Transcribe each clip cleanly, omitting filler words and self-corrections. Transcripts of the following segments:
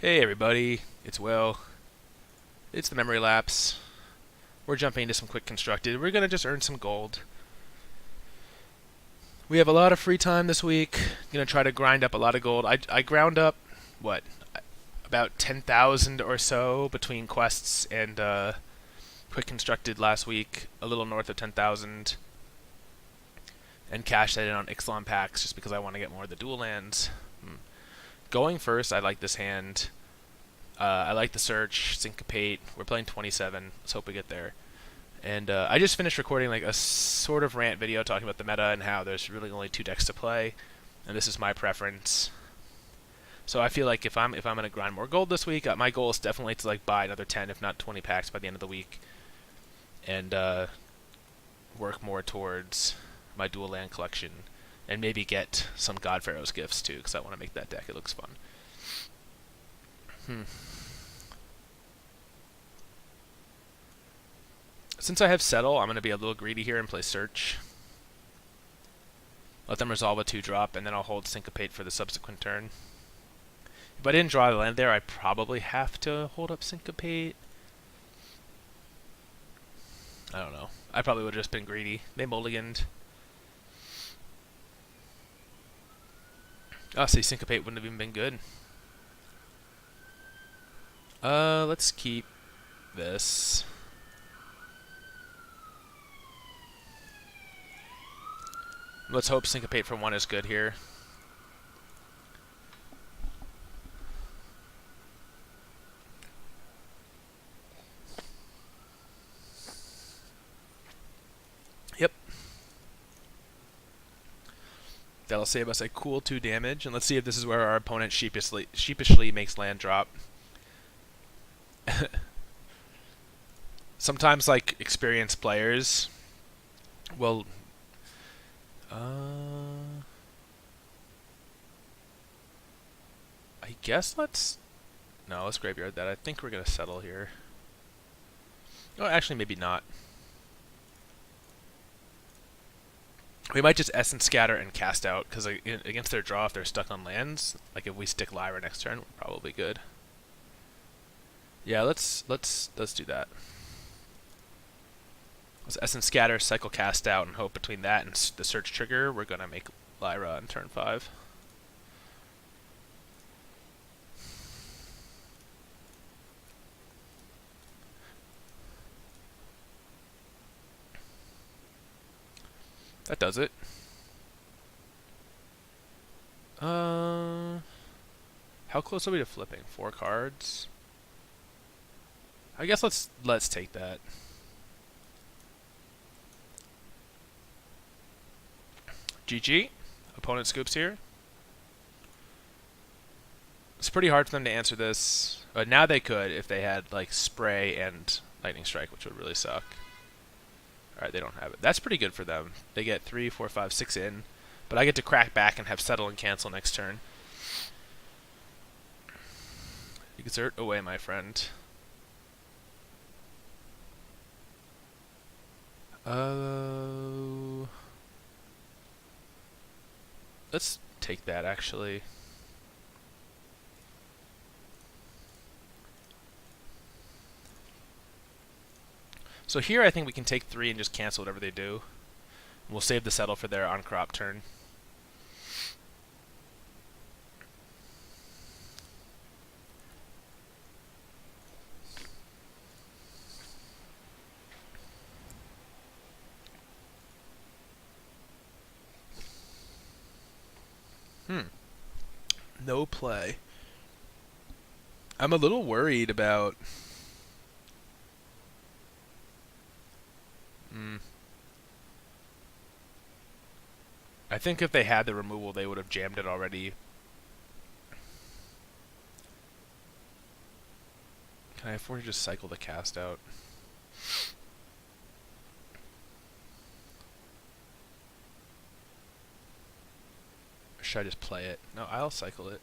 Hey everybody, it's Will. It's the memory lapse. We're jumping into some quick constructed. We're gonna just earn some gold. We have a lot of free time this week. Gonna try to grind up a lot of gold. I ground up what about 10,000 or so between quests and quick constructed last week. A little north of 10,000, and cashed that in on Ixalan packs just because I want to get more of the dual lands. Going first, I like this hand. I like the search, syncopate. We're playing 27. Let's hope we get there. And I just finished recording like a sort of rant video talking about the meta and how there's really only two decks to play, and this is my preference. So I feel like if I'm gonna grind more gold this week, my goal is definitely to like buy another 10, if not 20 packs by the end of the week, and work more towards my dual land collection, and maybe get some God Pharaoh's gifts too, because I want to make that deck. It looks fun. Since I have Settle, I'm going to be a little greedy here and play Search. Let them resolve a 2-drop, and then I'll hold Syncopate for the subsequent turn. If I didn't draw the land there, I probably have to hold up Syncopate. I don't know. I probably would have just been greedy. They mulliganed. Oh, see, Syncopate wouldn't have even been good. Let's keep this. Let's hope Syncopate for 1 is good here. Yep. That'll save us a cool 2 damage, and let's see if this is where our opponent sheepishly makes land drop. Sometimes, like, experienced players will... I guess let's... No, let's graveyard that. I think we're going to settle here. Oh, actually, maybe not. We might just Essence Scatter and cast out, because against their draw, if they're stuck on lands, like if we stick Lyra next turn, we're probably good. Yeah, let's do that. Let's Essence Scatter, cycle cast out, and hope between that and the search trigger, we're gonna make Lyra on turn 5. That does it. How close are we to flipping? 4 cards. I guess let's take that. GG. Opponent scoops here. It's pretty hard for them to answer this. But now they could if they had like Spray and Lightning Strike, which would really suck. Alright, they don't have it. That's pretty good for them. They get 3, 4, 5, 6 in. But I get to crack back and have Settle and cancel next turn. Exert away, my friend. Let's take that, actually. So here I think we can take 3 and just cancel whatever they do. We'll save the Settle for their on-crop turn. No play. I'm a little worried about... I think if they had the removal, they would have jammed it already. Can I afford to just cycle the cast out? Or should I just play it? No, I'll cycle it.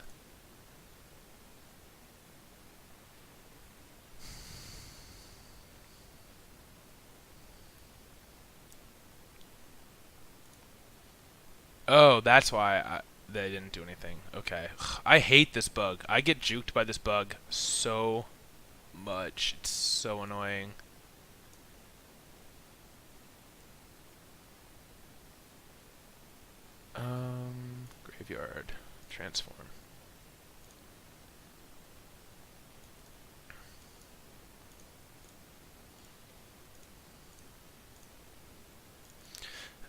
Oh, that's why They didn't do anything. Okay. I hate this bug. I get juked by this bug so much. It's so annoying. Graveyard. Transform.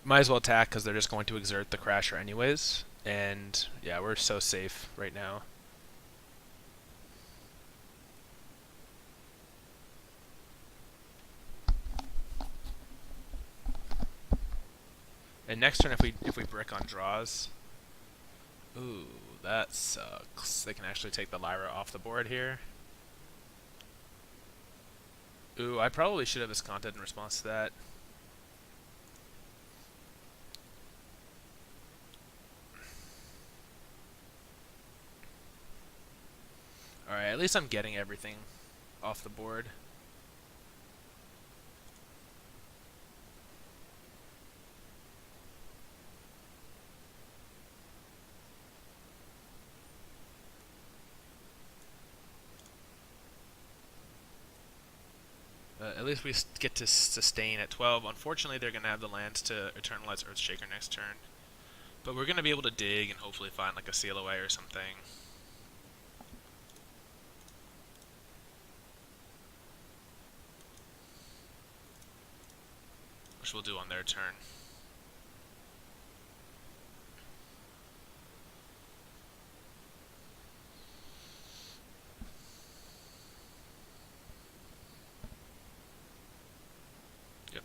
Might as well attack because they're just going to exert the Crasher anyways. And yeah, we're so safe right now. And next turn, if we brick on draws, ooh, that sucks. They can actually take the Lyra off the board here. Ooh, I probably should have discounted in response to that. Alright, at least I'm getting everything off the board. At least we get to sustain at 12. Unfortunately, they're going to have the lands to Eternalize Earthshaker next turn. But we're going to be able to dig and hopefully find like a Seal Away or something. Which we'll do on their turn. Yep.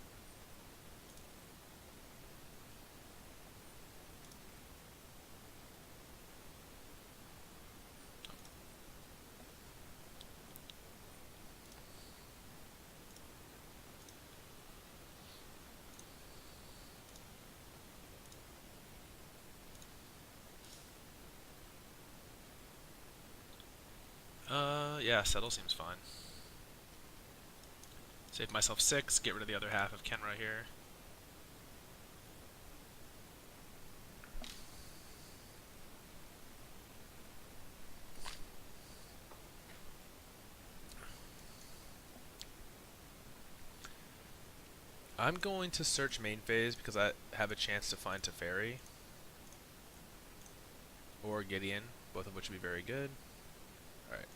Yeah, settle seems fine. Save myself 6, get rid of the other half of Kenra here. I'm going to search main phase because I have a chance to find Teferi or Gideon, both of which would be very good. Alright.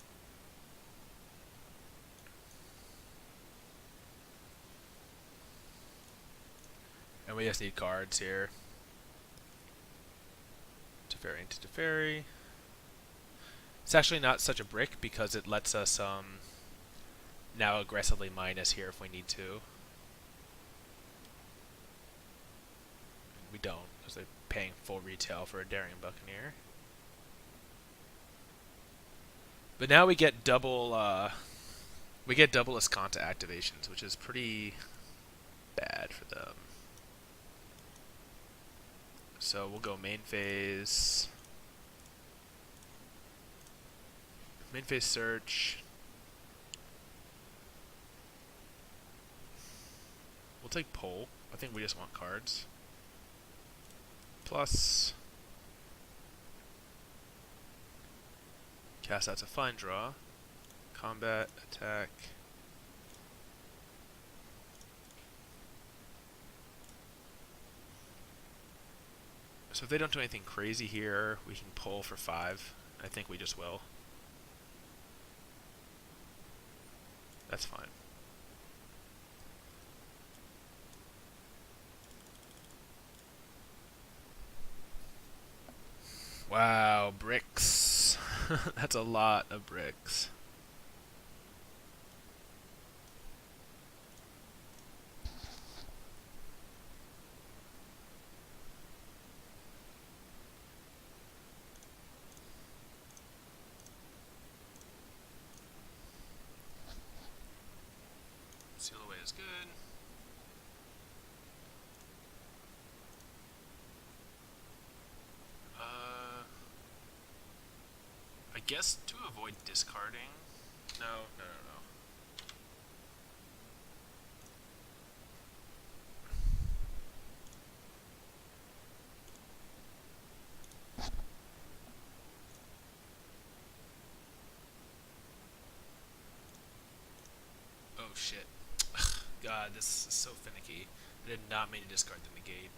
And we just need cards here. Teferi into Teferi. It's actually not such a brick because it lets us now aggressively minus here if we need to. We don't because they're paying full retail for a Daring Buccaneer. But now we get double Escanta activations, which is pretty bad for them. So we'll go main phase. Main phase search. We'll take pull. I think we just want cards. Plus. Cast out's a fine draw. Combat, attack. So if they don't do anything crazy here, we can pull for 5. I think we just will. That's fine. Wow, bricks. That's a lot of bricks. Seal away is good. I guess to avoid discarding. No. Oh shit. God, this is so finicky. I did not mean to discard the negate.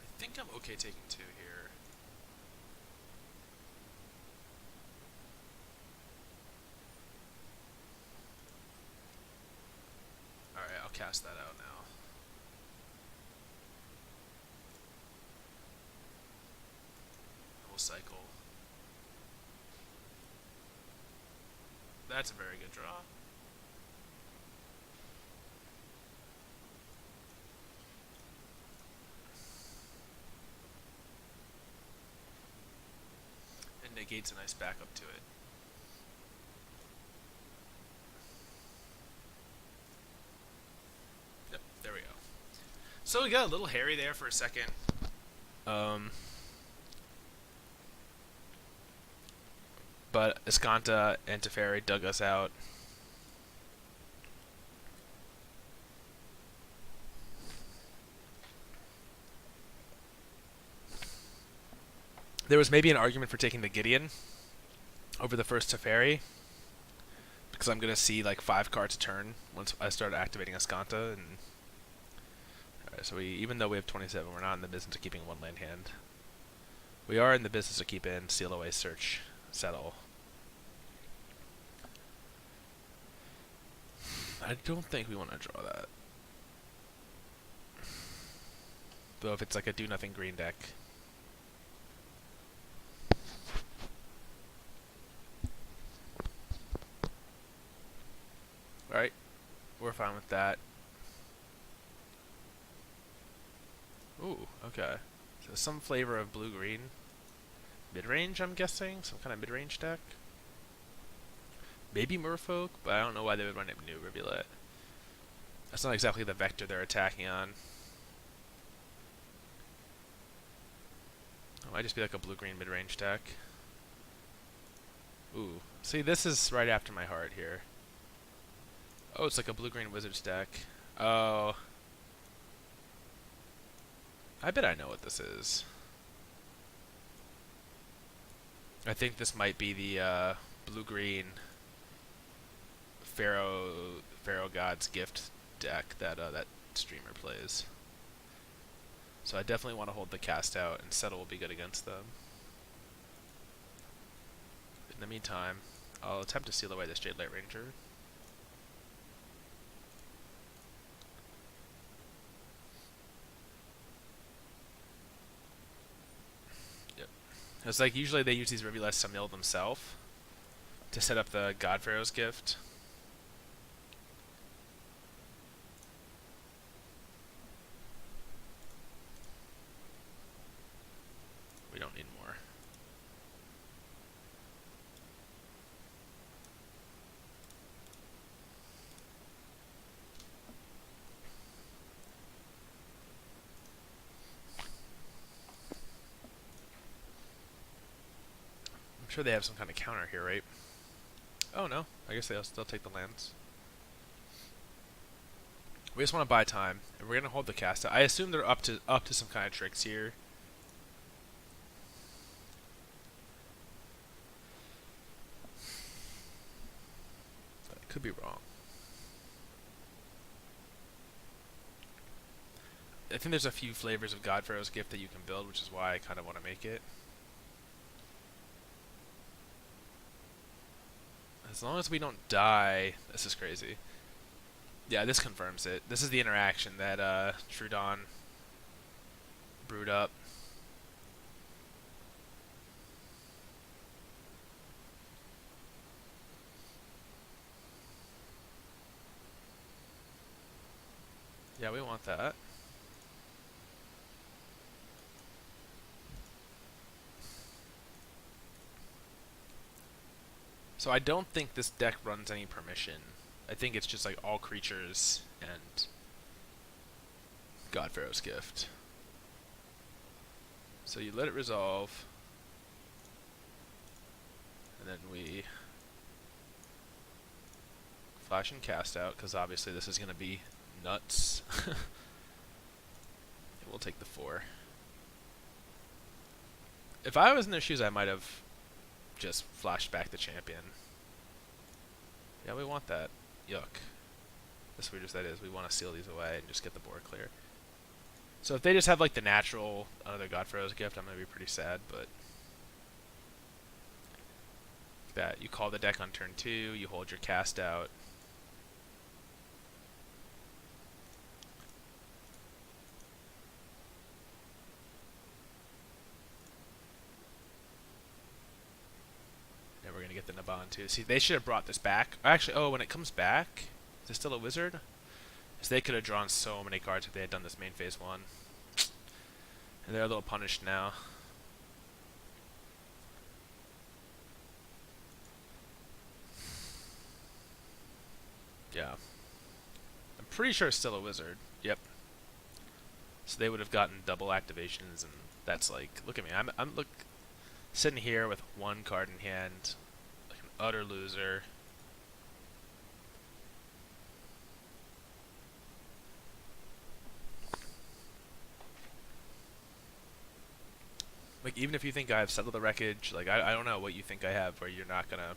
I think I'm okay taking 2 here. Alright, I'll cast that out now. We'll cycle. That's a very good draw. And negate's a nice backup to it. Yep, there we go. So we got a little hairy there for a second. But Escanta and Teferi dug us out. There was maybe an argument for taking the Gideon over the first Teferi, because I'm going to see like 5 cards a turn once I start activating Escanta. And alright, so even though we have 27, we're not in the business of keeping 1 land hand. We are in the business of keeping Seal Away, Search, Settle. I don't think we want to draw that. Though if it's like a do-nothing green deck. Alright, we're fine with that. Ooh, okay. So some flavor of blue-green. Mid-range, I'm guessing? Some kind of mid-range deck? Maybe Merfolk, but I don't know why they would run it New Rivulet. That's not exactly the vector they're attacking on. It might just be like a blue-green mid-range deck. Ooh. See, this is right after my heart here. Oh, it's like a blue-green Wizards deck. Oh. I bet I know what this is. I think this might be the blue-green Pharaoh God's Gift deck that that streamer plays. So I definitely want to hold the cast out, and Settle will be good against them. In the meantime, I'll attempt to seal away this Jade Light Ranger. Yep. It's like usually they use these Rivulets to mill themselves to set up the God Pharaoh's Gift. We don't need more. I'm sure they have some kind of counter here, right? Oh no, I guess they'll still take the lands. We just want to buy time, and we're gonna hold the cast out. I assume they're up to some kind of tricks here. But I could be wrong. I think there's a few flavors of God Pharaoh's Gift that you can build, which is why I kind of want to make it. As long as we don't die, this is crazy. Yeah, this confirms it. This is the interaction that Trudon brewed up. Yeah, we want that. So I don't think this deck runs any permission. I think it's just like all creatures and God Pharaoh's Gift. So you let it resolve. And then we flash and cast out, because obviously this is going to be nuts. We'll take the 4. If I was in their shoes, I might have just flashed back the champion. Yeah, we want that. Yuck. As weird as that is, we want to seal these away and just get the board clear. So if they just have like the natural another Godfrey's gift, I'm going to be pretty sad, but that you call the deck on turn 2, you hold your cast out. And we're going to get the Naban too. See, they should have brought this back. Actually, oh, when it comes back, is it still a wizard? Because they could have drawn so many cards if they had done this main phase 1. And they're a little punished now. Yeah. I'm pretty sure it's still a wizard. Yep. So they would have gotten double activations, and that's like, look at me. I'm sitting here with 1 card in hand, like an utter loser. Like, even if you think I have Settled the Wreckage, like, I don't know what you think I have where you're not gonna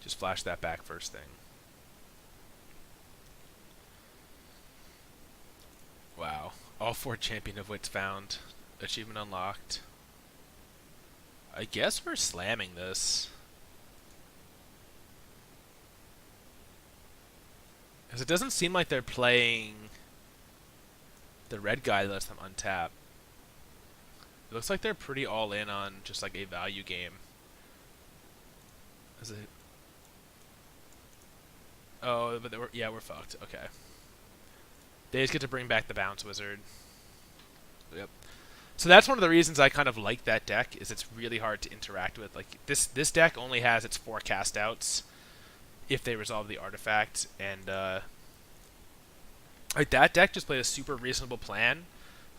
just flash that back first thing. Wow. All 4 Champion of Wits found. Achievement unlocked. I guess we're slamming this. Because it doesn't seem like they're playing the red guy that lets them untap. It looks like they're pretty all in on just like a value game. Is it? Oh, but yeah, we're fucked. Okay. They just get to bring back the bounce wizard. Yep. So that's one of the reasons I kind of like that deck, is it's really hard to interact with. Like this deck only has its 4 cast outs if they resolve the artifact, and like that deck just played a super reasonable plan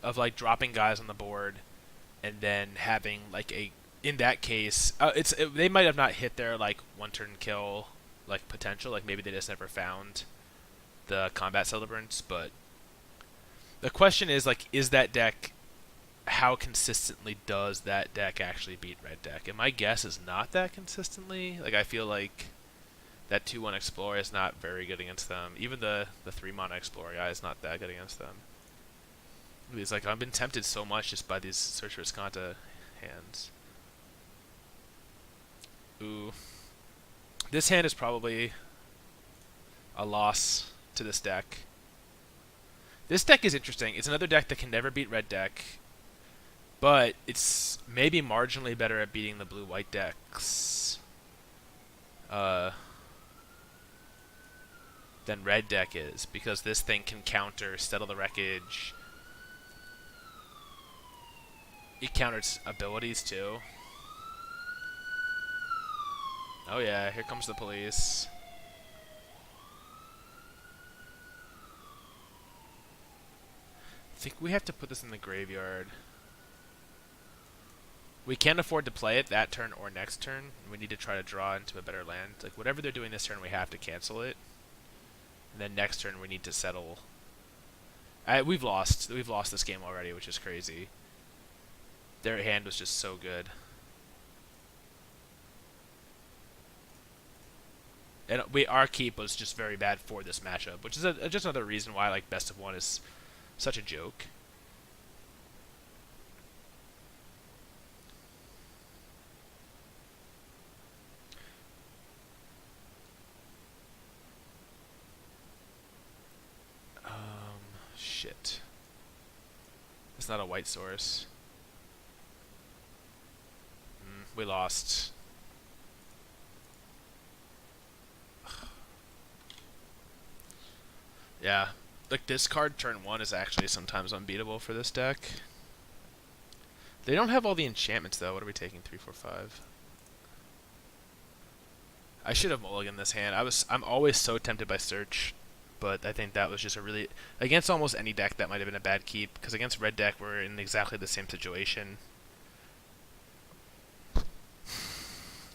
of like dropping guys on the board and then having like a, in that case, they might have not hit their like 1 turn kill like potential, like maybe they just never found the combat celebrants, but the question is like, is that deck, how consistently does that deck actually beat red deck? And my guess is not that consistently. Like I feel like that 2/1 Explorer is not very good against them. Even the 3-mana Explorer guy is not that good against them. It's like I've been tempted so much just by these Search for Skanta hands. Ooh. This hand is probably a loss to this deck. This deck is interesting. It's another deck that can never beat red deck, but it's maybe marginally better at beating the blue-white decks than red deck is, because this thing can counter Settle the Wreckage. It counters abilities too. Oh yeah, here comes the police. I think we have to put this in the graveyard. We can't afford to play it that turn or next turn. We need to try to draw into a better land. Like whatever they're doing this turn, we have to cancel it. And then next turn we need to settle. We've lost this game already, which is crazy. Their hand was just so good. And our keep was just very bad for this matchup, which is just another reason why like best of 1 is such a joke. Shit. It's not a white source. We lost. Yeah. Like this card turn 1 is actually sometimes unbeatable for this deck. They don't have all the enchantments though. What are we taking? 3, 4, 5. I should have mulliganed this hand. I'm always so tempted by Search, but I think that was just a really, against almost any deck that might have been a bad keep, because against red deck we're in exactly the same situation.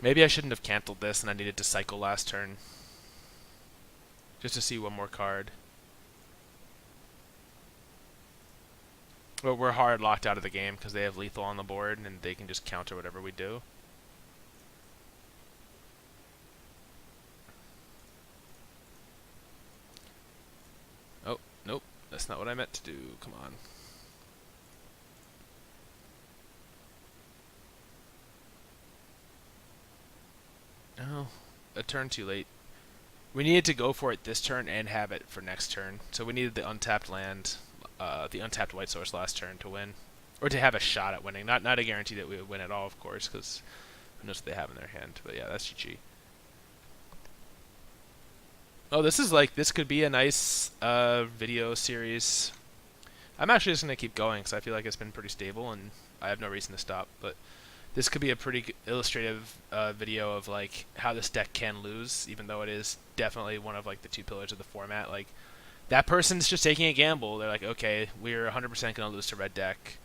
Maybe I shouldn't have canceled this and I needed to cycle last turn. Just to see one more card. But we're hard locked out of the game because they have lethal on the board and they can just counter whatever we do. Oh, nope. That's not what I meant to do. Come on. Oh, a turn too late. We needed to go for it this turn and have it for next turn. So we needed the untapped land, the untapped white source last turn to win. Or to have a shot at winning. Not a guarantee that we would win at all, of course, because who knows what they have in their hand. But yeah, that's GG. Oh, this could be a nice video series. I'm actually just going to keep going because I feel like it's been pretty stable and I have no reason to stop. But this could be a pretty illustrative video of like how this deck can lose, even though it is definitely one of like the two pillars of the format. Like that person's just taking a gamble. They're like, okay, we're 100% going to lose to red deck,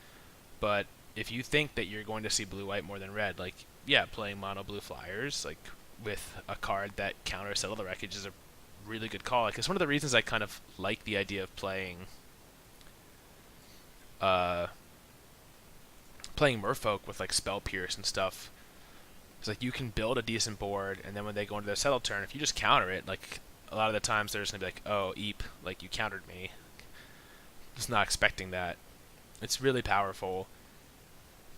but if you think that you're going to see blue-white more than red, like yeah, playing mono blue flyers like with a card that counters Settle the Wreckage is a really good call. Like it's one of the reasons I kind of like the idea of playing Merfolk with like Spell Pierce and stuff. It's like you can build a decent board, and then when they go into their settle turn, if you just counter it, like a lot of the times they're just gonna be like, "Oh, Eep, like you countered me." Just not expecting that. It's really powerful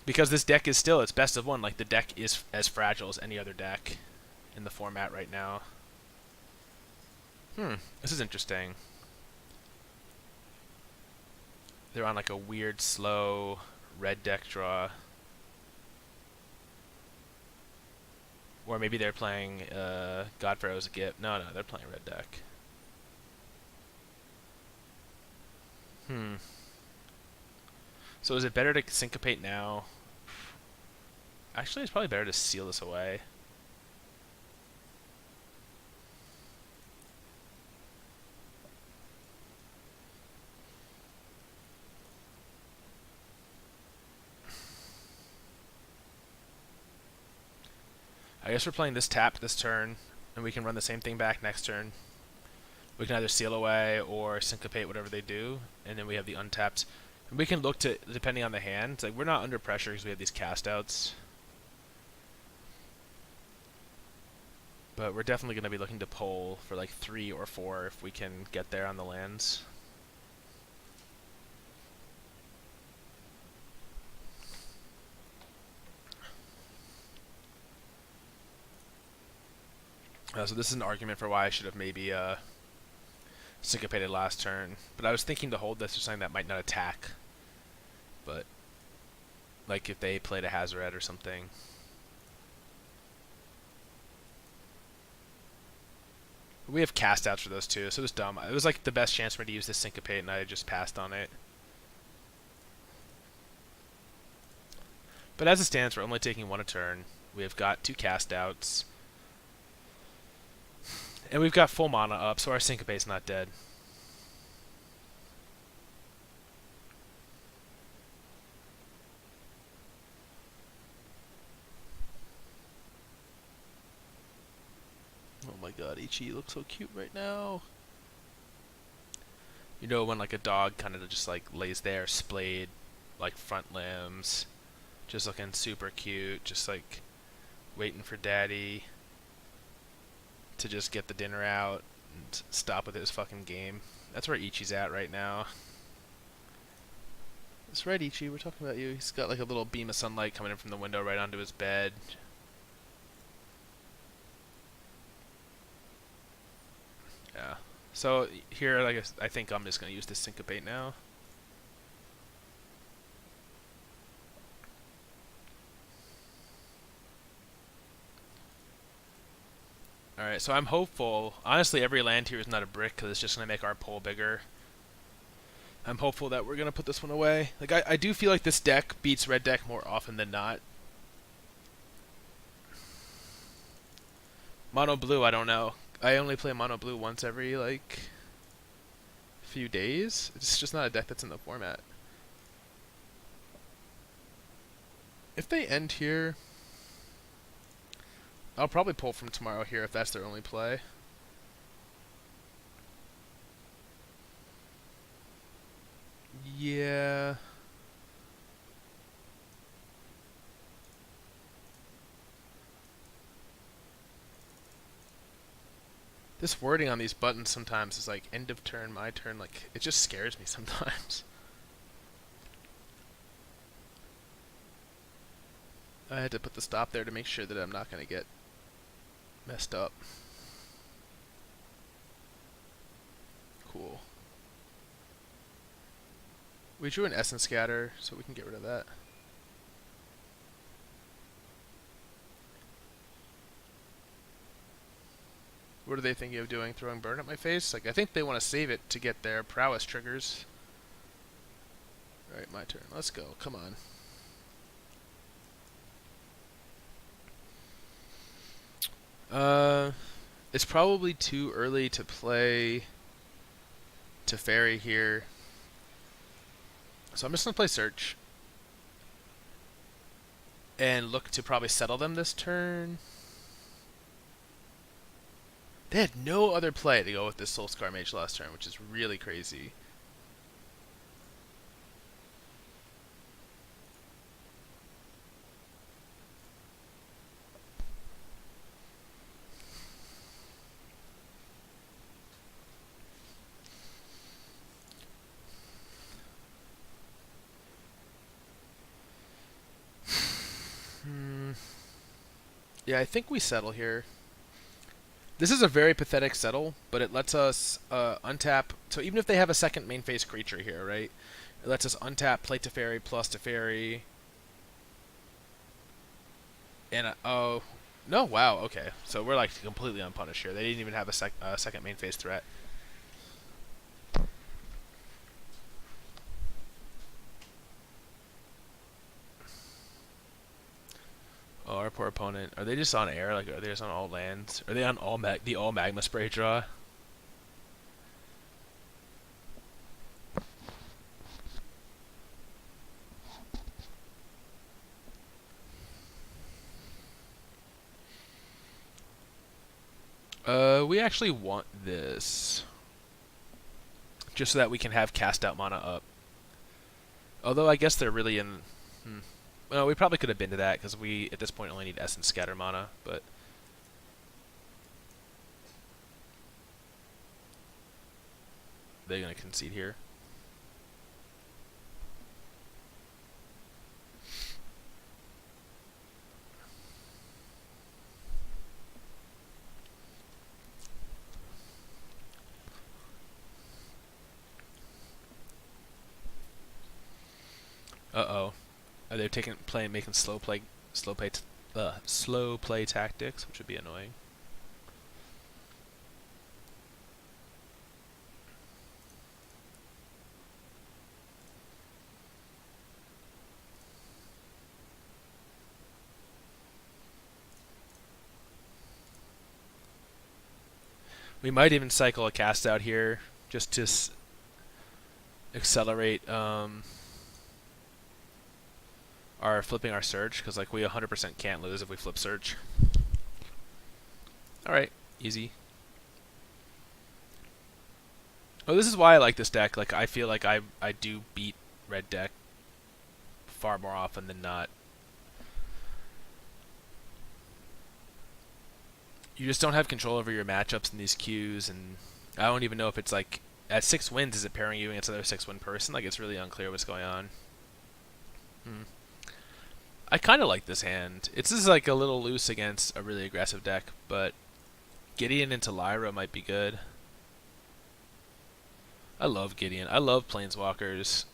because this deck is still its best of one. Like the deck is as fragile as any other deck in the format right now. This is interesting. They're on like a weird, slow red deck draw. Or maybe they're playing Godpharaoh's Gift. No, they're playing red deck. So is it better to syncopate now? Actually, it's probably better to seal this away. I guess we're playing this tap this turn, and we can run the same thing back next turn. We can either seal away or syncopate whatever they do, and then we have the untapped. And we can look to, depending on the hand, it's like we're not under pressure because we have these cast outs. But we're definitely going to be looking to pull for like 3 or 4 if we can get there on the lands. So this is an argument for why I should have maybe syncopated last turn. But I was thinking to hold this or something that might not attack. But like if they played a Hazoret or something. We have cast outs for those too, so it was dumb. It was like the best chance for me to use this syncopate and I just passed on it. But as it stands, we're only taking 1 a turn. We have got 2 cast outs. And we've got full mana up, so our syncopate's not dead. Oh my god, Ichi looks so cute right now. You know when like a dog kind of just like lays there, splayed, like front limbs, just looking super cute, just like waiting for daddy to just get the dinner out and stop with his fucking game. That's where Ichi's at right now. That's right, Ichi, we're talking about you. He's got like a little beam of sunlight coming in from the window right onto his bed. Yeah. So here, I think I'm just gonna use this syncopate now. Alright, so I'm hopeful. Honestly, every land here is not a brick because it's just going to make our pull bigger. I'm hopeful that we're going to put this one away. Like I do feel like this deck beats red deck more often than not. Mono blue, I don't know. I only play mono blue once every, like, few days. It's just not a deck that's in the format. If they end here, I'll probably pull from tomorrow here if that's their only play. Yeah. This wording on these buttons sometimes is like end of turn, my turn. Like, it just scares me sometimes. I had to put the stop there to make sure that I'm not going to get messed up. Cool. We drew an Essence Scatter, so we can get rid of that. What are they thinking of doing? Throwing Burn at my face? Like, I think they want to save it to get their prowess triggers. Alright, my turn. Let's go. Come on. It's probably too early to play Teferi here. So I'm just going to play Search. And look to probably settle them this turn. They had no other play to go with this Soulscar Mage last turn, which is really crazy. Yeah, I think we settle here. This is a very pathetic settle, but it lets us untap. So even if they have a second main phase creature here, right? It lets us untap, play Teferi plus Teferi. And, oh, no, wow, okay. So we're like completely unpunished here. They didn't even have a second main phase threat. Oh, our poor opponent. Are they just on air? Like, are they just on all lands? Are they on the all magma spray draw? We actually want this. Just so that we can have cast out mana up. Although I guess they're really in... Well, we probably could have been to that, because we, at this point, only need Essence Scatter mana, but... They're going to concede here. Uh-oh. Are they making slow play tactics, which would be annoying. We might even cycle a cast out here just to accelerate our flipping our search, because like we 100% can't lose if we flip search. Alright, easy. Oh, this is why I like this deck. Like, I feel like I do beat red deck far more often than not. You just don't have control over your matchups in these queues, and I don't even know if it's like at 6 wins, is it pairing you against another 6-win person? Like, it's really unclear what's going on. I kind of like this hand. It's just like a little loose against a really aggressive deck, but Gideon into Lyra might be good. I love Gideon. I love Planeswalkers.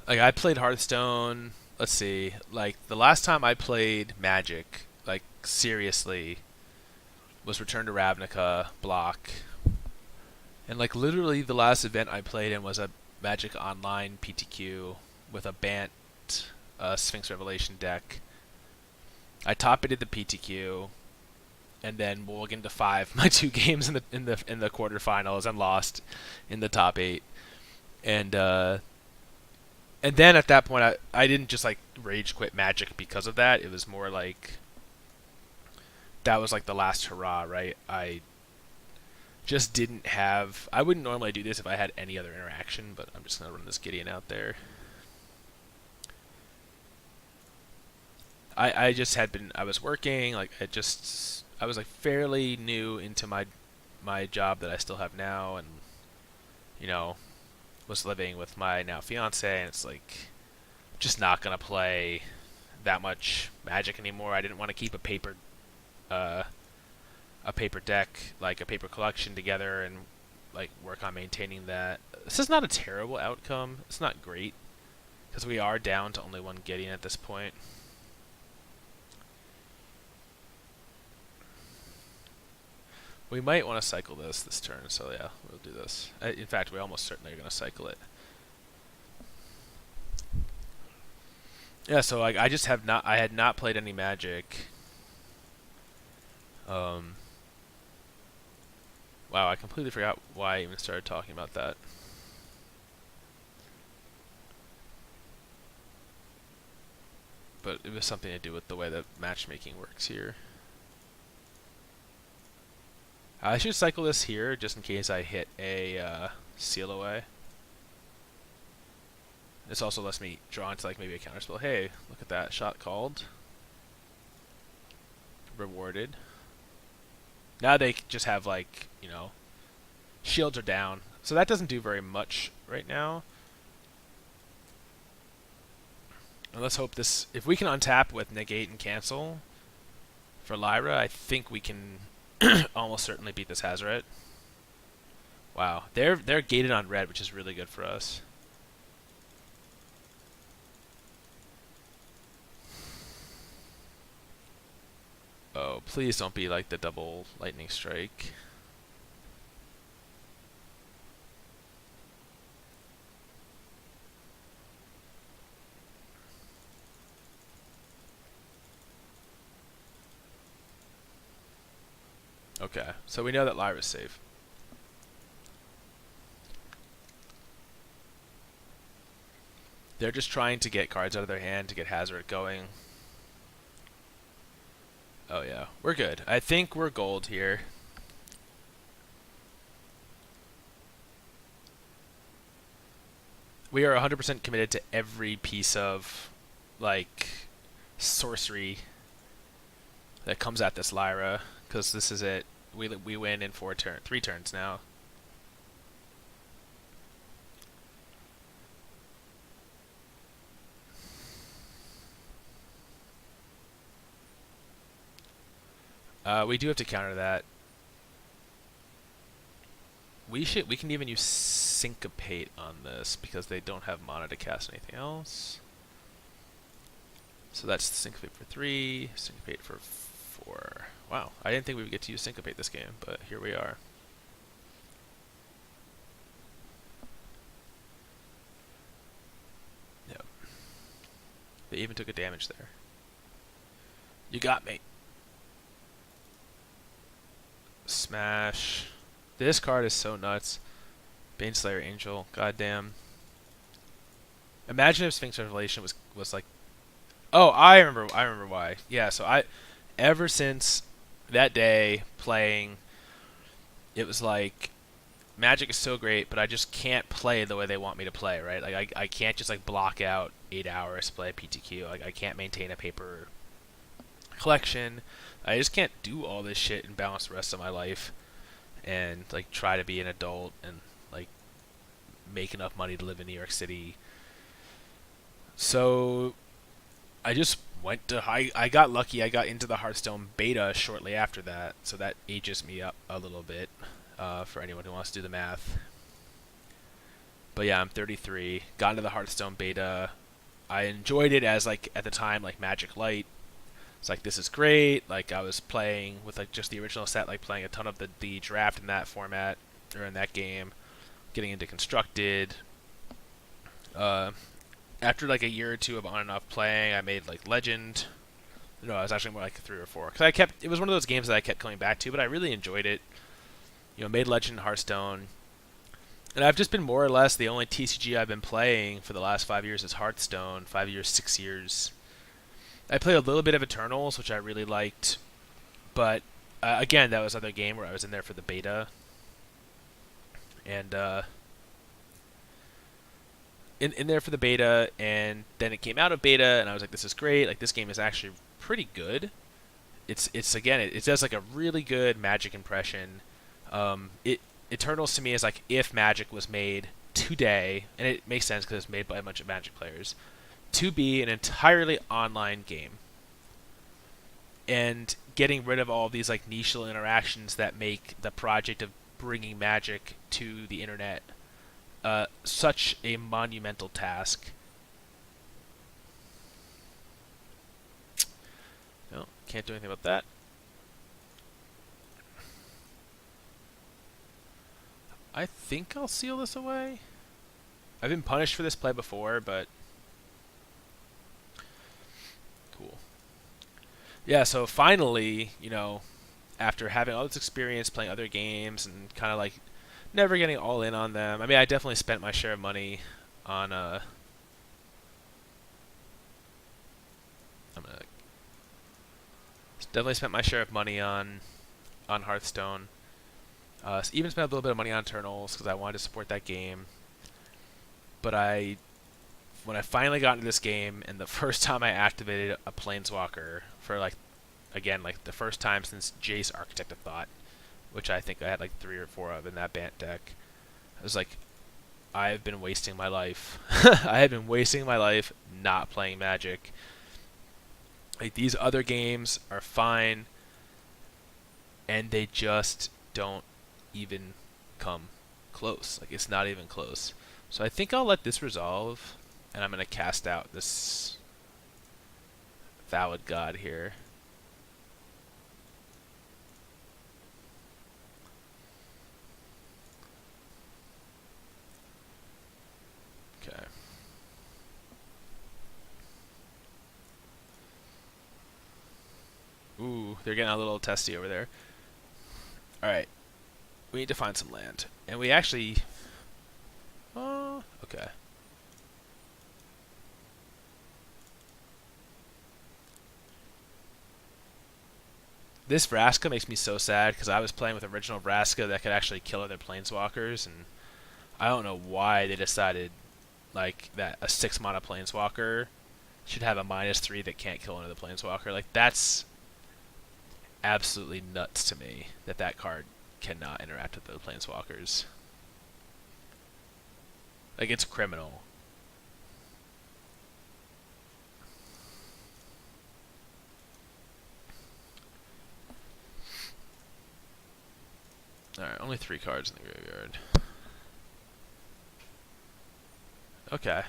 Like, I played Hearthstone, let's see, like, the last time I played Magic, like, seriously, was Return to Ravnica block. And, like, literally the last event I played in was a Magic Online PTQ with a Bant Sphinx Revelation deck. I top-aided the PTQ, and then we'll get into 5 my 2 games in the quarterfinals and lost in the top 8. And then at that point I didn't just like rage quit Magic because of that. It was more like that was like the last hurrah, right? I just didn't have. I wouldn't normally do this if I had any other interaction, but I'm just gonna run this Gideon out there. I just had been. I was working. Like I was like fairly new into my job that I still have now, and you know, was living with my now fiance, and it's like just not gonna play that much Magic anymore. I didn't want to keep uh, a paper deck, like a paper collection together, and like work on maintaining that. This is not a terrible outcome. It's not great because we are down to only one Gideon at this point. We might want to cycle this turn, so yeah, we'll do this. In fact, we almost certainly are going to cycle it. Yeah, so like I just have not. I had not played any Magic. Wow, I completely forgot why I even started talking about that. But it was something to do with the way that matchmaking works here. I should cycle this here just in case I hit a seal away. This also lets me draw into like maybe a counterspell. Hey, look at that shot called. Rewarded. Now they just have like, you know, shields are down. So that doesn't do very much right now. And let's hope this, if we can untap with negate and cancel for Lyra, I think we can almost certainly beat this Hazoret. Wow, they're gated on red, which is really good for us. Oh, please don't be like the double lightning strike. Okay, so we know that Lyra's safe. They're just trying to get cards out of their hand to get Hazoret going. Oh yeah, we're good. I think we're gold here. We are 100% committed to every piece of, like, sorcery that comes at this Lyra, because this is it. We win in 3 turns now. We do have to counter that. We can even use Syncopate on this because they don't have mana to cast anything else. So that's Syncopate for 3, Syncopate for 4. Wow, I didn't think we would get to use Syncopate this game, but here we are. Yep. They even took a damage there. You got me. Smash. This card is so nuts. Baneslayer Angel. Goddamn. Imagine if Sphinx Revelation was like. Oh, I remember why. Yeah. So ever since that day playing, it was like Magic is so great, but I just can't play the way they want me to play. Right. Like I can't just like block out 8 hours to play a PTQ. Like I can't maintain a paper collection. I just can't do all this shit and balance the rest of my life and like try to be an adult and like make enough money to live in New York City. So I just went to I got lucky. I got into the Hearthstone beta shortly after that, so that ages me up a little bit for anyone who wants to do the math. But yeah, I'm 33. Got into the Hearthstone beta. I enjoyed it as like at the time like Magic Light. It's like, this is great. Like I was playing with like just the original set, like playing a ton of the draft in that format or in that game, getting into Constructed. After like a year or two of on and off playing, I made like Legend. No, it was actually more like 3 or 4 because it was one of those games that I kept coming back to, but I really enjoyed it. You know, made Legend, Hearthstone, and I've just been more or less the only TCG I've been playing for the last 5 years is Hearthstone. 5 years, 6 years. I played a little bit of Eternals, which I really liked, But again, that was another game where I was in there for the beta, and in there for the beta, and then it came out of beta, and I was like, this is great. Like, this game is actually pretty good. It's again, it does like a really good Magic impression. Eternals to me is like if Magic was made today, and it makes sense because it's made by a bunch of Magic players, to be an entirely online game, and getting rid of all these like niche little interactions that make the project of bringing Magic to the internet such a monumental task. No, can't do anything about that. I think I'll seal this away. I've been punished for this play before, but cool. Yeah, so finally, after having all this experience playing other games and kind of like never getting all in on them. I mean, I definitely spent my share of money on I'm gonna definitely spent my share of money on Hearthstone. Even spent a little bit of money on Eternals because I wanted to support that game. But when I finally got into this game, and the first time I activated a Planeswalker for like the first time since Jace Architect of Thought, which I think I had like 3 or 4 of in that Bant deck, I was like, I've been wasting my life. I have been wasting my life not playing Magic. Like, these other games are fine, and they just don't even come close. Like, it's not even close. So I think I'll let this resolve, and I'm going to cast out this Valid God here. Okay. Ooh, they're getting a little testy over there. Alright. We need to find some land. And we actually... okay. This Vraska makes me so sad because I was playing with original Vraska that could actually kill other Planeswalkers, and I don't know why they decided like that a 6 mana Planeswalker should have a -3 that can't kill another Planeswalker. Like, that's absolutely nuts to me that card cannot interact with the Planeswalkers. Like, it's criminal. Alright, only 3 cards in the graveyard. Okay.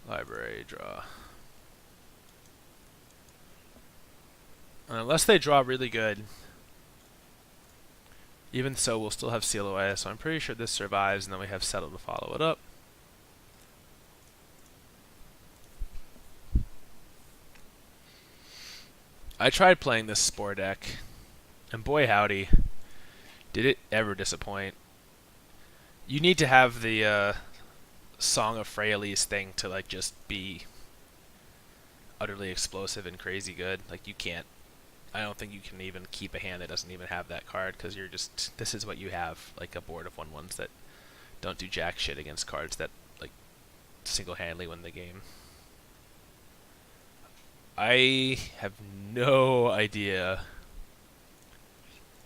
Library, draw. Unless they draw really good. Even so, we'll still have Seal Away, so I'm pretty sure this survives, and then we have Settle to follow it up. I tried playing this Spore deck, and boy howdy, did it ever disappoint. You need to have the Song of Freyalise thing to like just be utterly explosive and crazy good. Like, you can't. I don't think you can even keep a hand that doesn't even have that card, because you're just, this is what you have, like a board of 1/1s that don't do jack shit against cards that like single-handedly win the game. I have no idea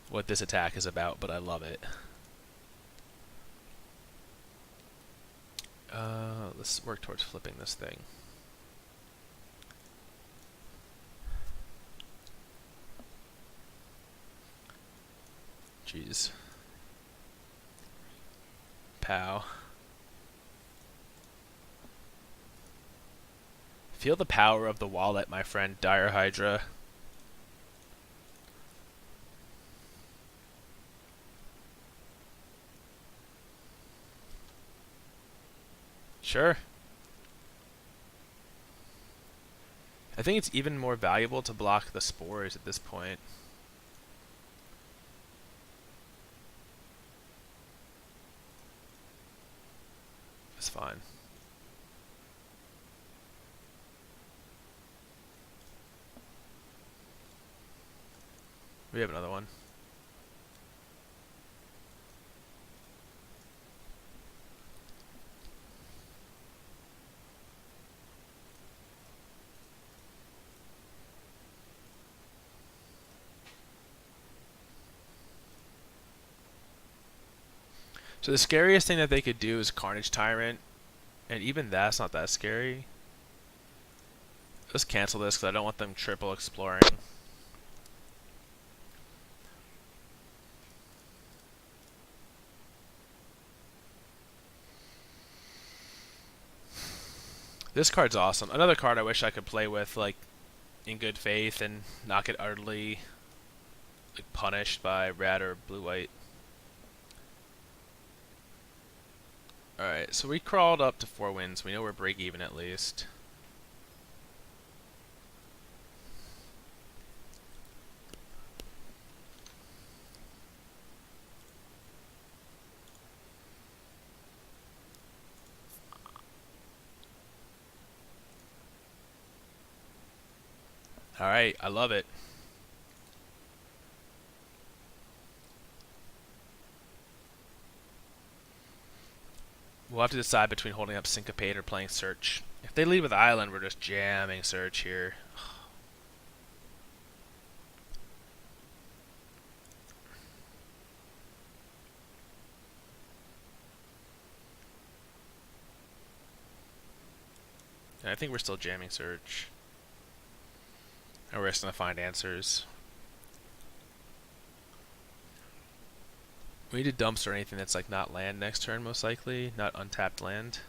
what this attack is about, but I love it. Let's work towards flipping this thing. Jeez. Pow. Feel the power of the wallet, my friend, Dire Hydra. Sure. I think it's even more valuable to block the spores at this point. It's fine. We have another one. So the scariest thing that they could do is Carnage Tyrant, and even that's not that scary. Let's cancel this because I don't want them triple exploring. This card's awesome. Another card I wish I could play with, like, in good faith and not get utterly like punished by red or blue-white. Alright, so we crawled up to 4 wins. We know we're break-even at least. Alright, I love it. We'll have to decide between holding up Syncopate or playing Search. If they lead with Island, we're just jamming Search here. And I think we're still jamming Search. And we're just going to find answers. We need to dumpster anything that's like not land next turn, most likely. Not untapped land.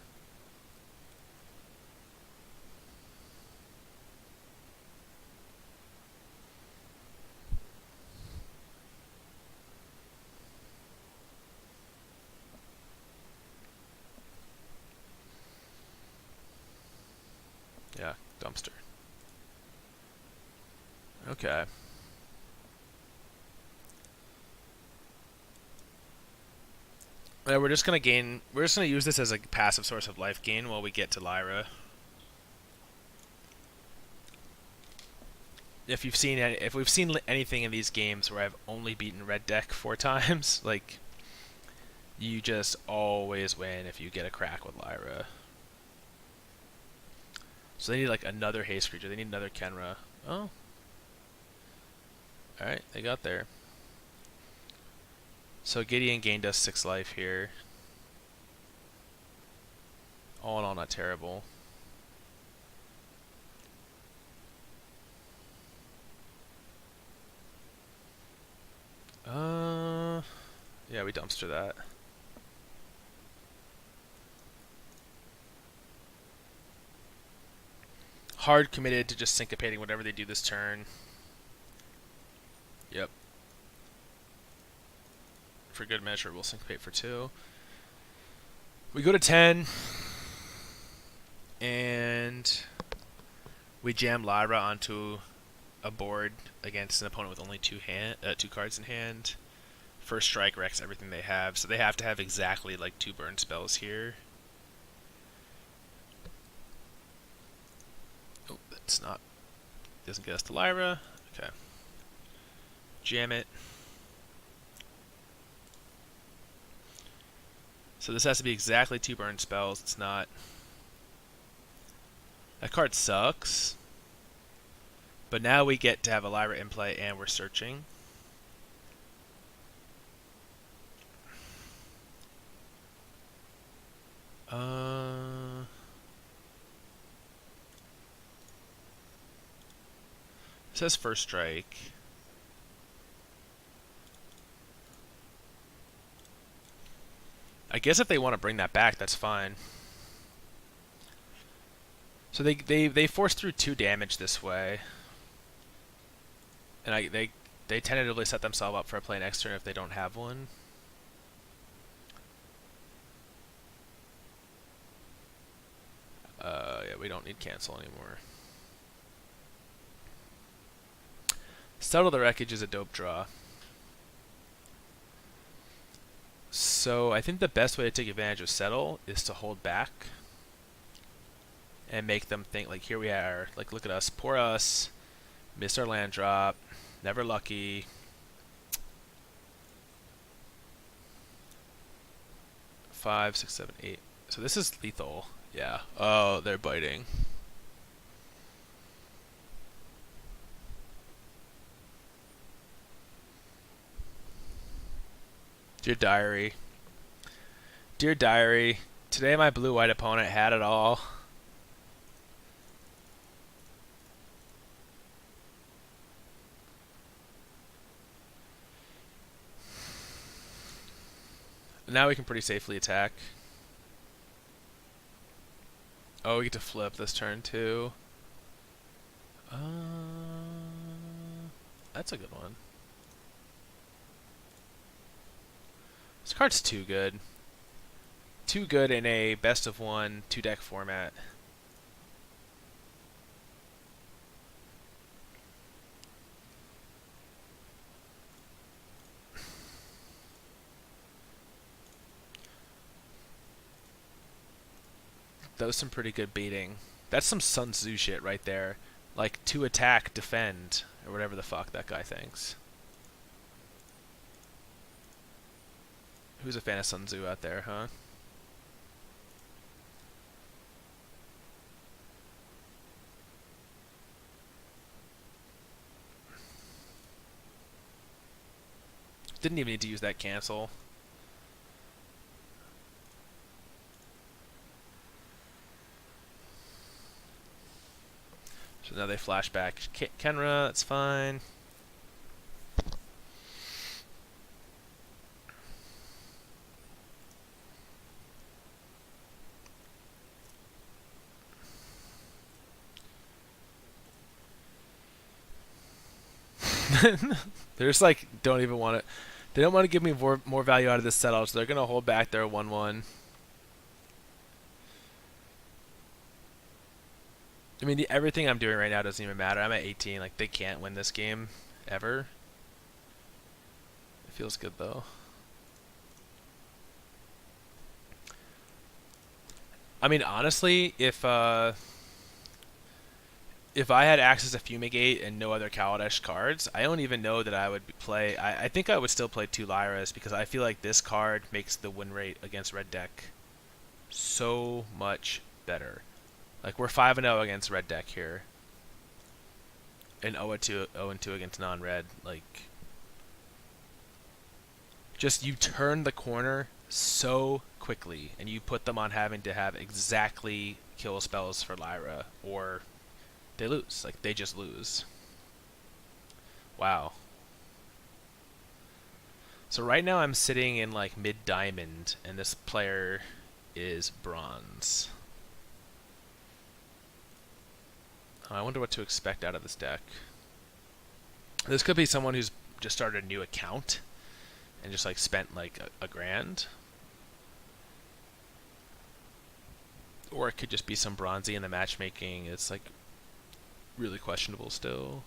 Yeah, dumpster. Okay. We're just gonna gain. We're just gonna use this as a passive source of life gain while we get to Lyra. If you've seen, if we've seen anything in these games where I've only beaten red deck 4 times, like you just always win if you get a crack with Lyra. So they need like another haste creature. They need another Kenra. Oh. Alright, they got there. So Gideon gained us 6 life here. All in all, not terrible. Yeah, we dumpster that. Hard committed to just syncopating whatever they do this turn. Yep. For good measure, we'll syncopate for 2. We go to 10. And we jam Lyra onto a board against an opponent with only 2 cards in hand. First strike wrecks everything they have, so they have to have exactly like 2 burn spells here. Oh, that's not. Doesn't get us to Lyra. Okay. Jam it. So this has to be exactly 2 burn spells. It's not. That card sucks. But now we get to have a Lyra in play and we're searching. It says first strike. I guess if they want to bring that back, that's fine. So they force through 2 damage this way. And they tentatively set themselves up for a play next turn if they don't have one. Yeah, we don't need cancel anymore. Settle the Wreckage is a dope draw. So I think the best way to take advantage of settle is to hold back and make them think like, here we are, like look at us, poor us, missed our land drop, never lucky. 5, 6, 7, 8. So this is lethal. Yeah. Oh, they're biting. Dear diary. Dear diary. Today my blue-white opponent had it all. Now we can pretty safely attack. Oh, we get to flip this turn too. Uh, that's a good one. This card's too good. Too good in a best of one, 2-deck format. That was some pretty good baiting. That's some Sun Tzu shit right there. Like, to attack, defend, or whatever the fuck that guy thinks. Who's a fan of Sun Tzu out there, huh? Didn't even need to use that cancel. So now they flash back Kenra, that's fine. They're just like, don't even want it. They don't want to give me more value out of this settle, so they're going to hold back their 1-1. I mean, everything I'm doing right now doesn't even matter. I'm at 18. Like, they can't win this game ever. It feels good, though. I mean, honestly, if I had access to Fumigate and no other Kaladesh cards, I don't even know that I would play. I think I would still play 2 Lyras because I feel like this card makes the win rate against red deck so much better. Like, we're 5-0 against red deck here. And 0-2 against non-red. Like, just you turn the corner so quickly, and you put them on having to have exactly kill spells for Lyra, or they lose. Like, they just lose. Wow. So right now I'm sitting in, like, mid-diamond, and this player is bronze. I wonder what to expect out of this deck. This could be someone who's just started a new account and just like spent like a grand. Or it could just be some bronzy in the matchmaking. It's like really questionable still.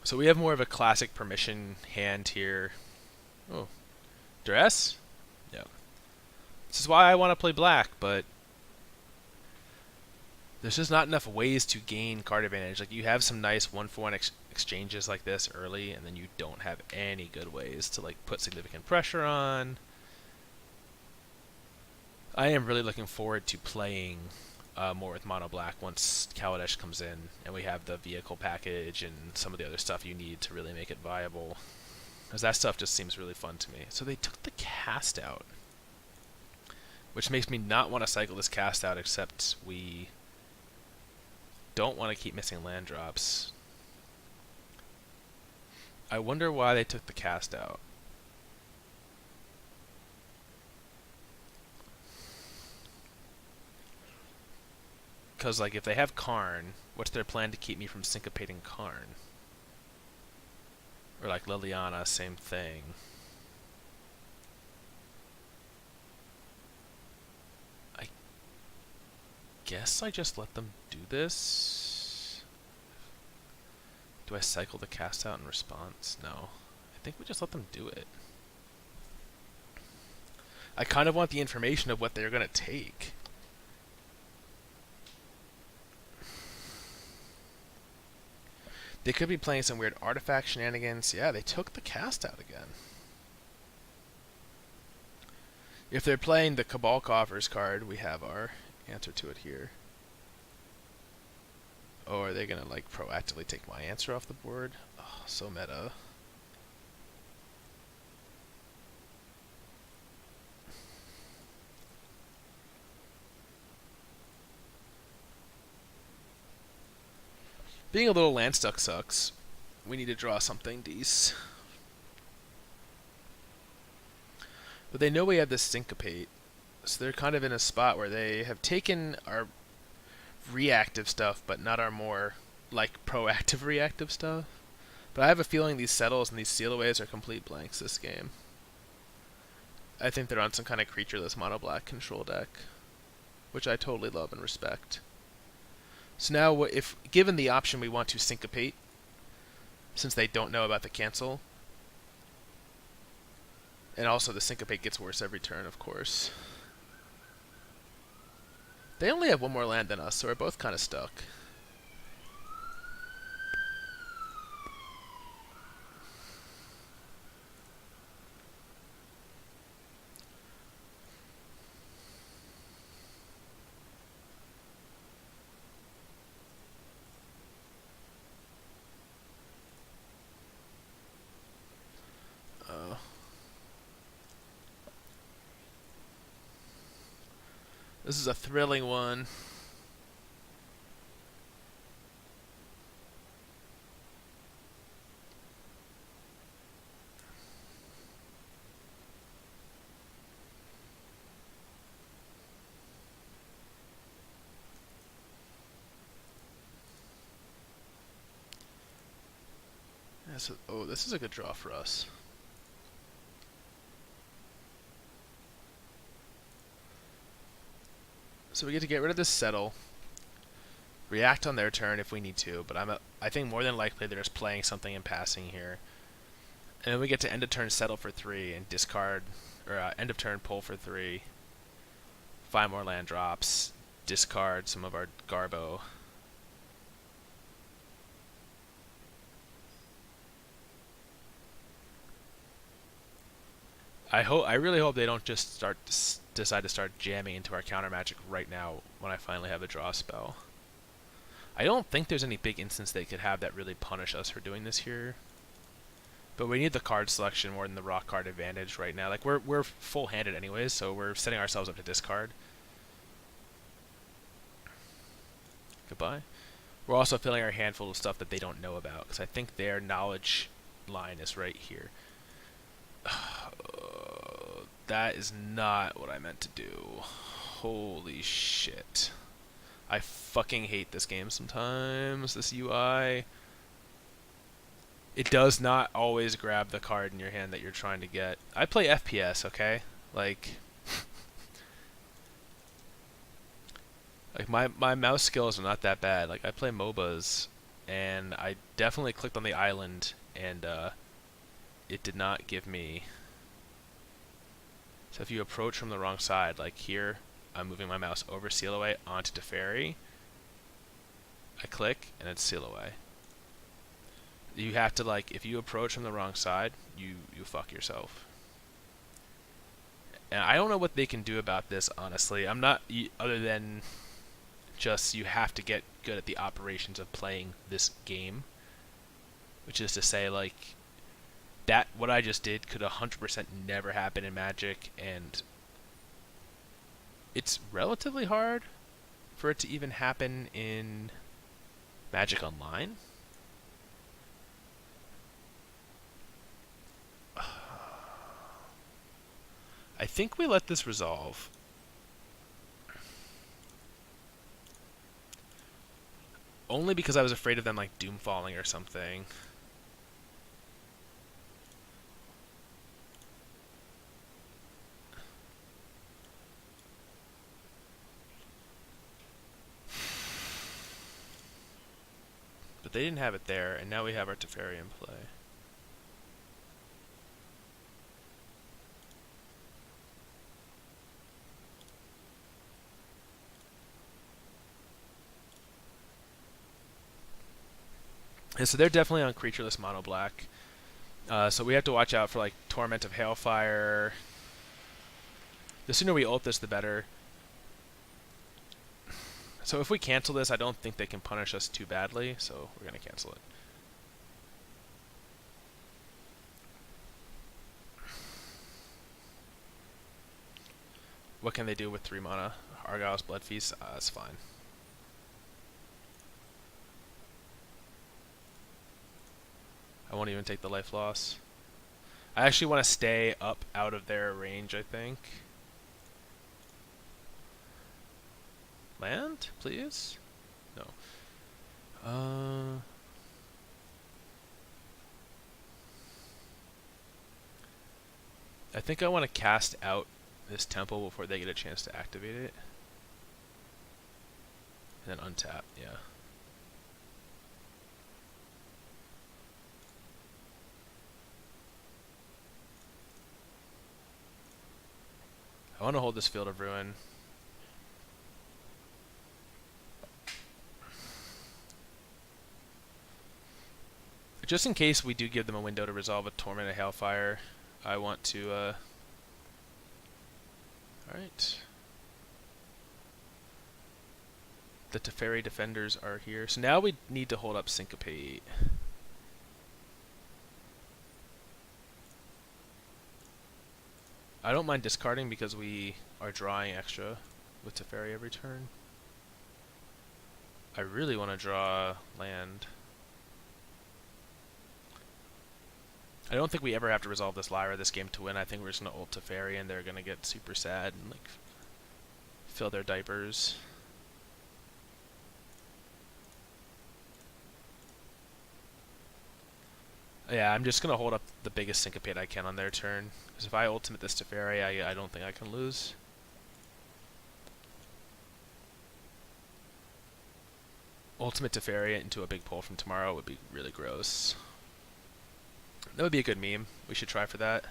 So we have more of a classic permission hand here. Oh, duress? Yeah. This is why I want to play black, but there's just not enough ways to gain card advantage. Like, you have some nice 1-for-1 exchanges like this early, and then you don't have any good ways to like put significant pressure on. I am really looking forward to playing more with mono black once Kaladesh comes in, and we have the vehicle package and some of the other stuff you need to really make it viable. Because that stuff just seems really fun to me. So they took the cast out, which makes me not want to cycle this cast out, except we don't want to keep missing land drops. I wonder why they took the cast out. Because, like, if they have Karn, what's their plan to keep me from syncopating Karn? Or, like, Liliana, same thing. I guess I just let them do this. Do I cycle the cast out in response? No. I I think we just let them do it. I kind of want the information of what they're going to take. They could be playing some weird artifact shenanigans. Yeah, they took the cast out again. If they're playing the Cabal Coffers card, we have our answer to it here. Oh, are they going to like proactively take my answer off the board? Oh, so meta. Being a little land stuck sucks. We need to draw something decent. But they know we have this syncopate, so they're kind of in a spot where they have taken our reactive stuff, but not our more like proactive reactive stuff. But I have a feeling these settles and these sealaways are complete blanks this game. I think they're on some kind of creatureless mono black control deck, which I totally love and respect. So now, if given the option we want to syncopate, since they don't know about the cancel, and also the syncopate gets worse every turn, of course. They only have one more land than us, so we're both kind of stuck. This is a thrilling one. Oh, this is a good draw for us. So we get to get rid of this settle, react on their turn if we need to, but I think more than likely they're just playing something in passing here. And then we get to end of turn settle for 3 and discard, or end of turn pull for 3, 5 more land drops, discard some of our Garbo. I really hope they don't just decide to start jamming into our counter magic right now when I finally have a draw spell. I don't think there's any big instance they could have that really punish us for doing this here. But we need the card selection more than the rock card advantage right now. Like we're full-handed anyways, so we're setting ourselves up to discard. Goodbye. We're also filling our hand full of stuff that they don't know about, because I think their knowledge line is right here. That is not what I meant to do. Holy shit. I fucking hate this game sometimes, this UI. It does not always grab the card in your hand that you're trying to get. I play FPS, okay? Like my mouse skills are not that bad. Like I play MOBAs, and I definitely clicked on the island, and it did not give me. So if you approach from the wrong side, like here, I'm moving my mouse over Seal Away onto Teferi. I click, and it's Seal Away. You have to, like, if you approach from the wrong side, you fuck yourself. And I don't know what they can do about this, honestly. I'm not, other than just you have to get good at the operations of playing this game. Which is to say, like, that what I just did could 100% never happen in Magic, and it's relatively hard for it to even happen in Magic Online. I think we let this resolve. Only because I was afraid of them like doom falling or something. But they didn't have it there, and now we have our Teferi in play. And so they're definitely on creatureless mono black. So we have to watch out for like Torment of Hailfire. The sooner we ult this, the better. So if we cancel this, I don't think they can punish us too badly, so we're going to cancel it. What can they do with 3 mana? Argyle's Blood Feast? That's fine. I won't even take the life loss. I actually want to stay up out of their range, I think. Land, please? No. I think I want to cast out this temple before they get a chance to activate it. And then untap, yeah. I want to hold this Field of Ruin. Just in case we do give them a window to resolve a Torment of Hailfire, I want to, Alright. The Teferi defenders are here. So now we need to hold up Syncopate. I don't mind discarding because we are drawing extra with Teferi every turn. I really want to draw land. I don't think we ever have to resolve this Lyra this game to win. I think we're just going to ult Teferi and they're going to get super sad and like fill their diapers. Yeah, I'm just going to hold up the biggest Syncopate I can on their turn. Because if I ultimate this Teferi, I don't think I can lose. Ultimate Teferi into a big pull from tomorrow would be really gross. That would be a good meme. We should try for that.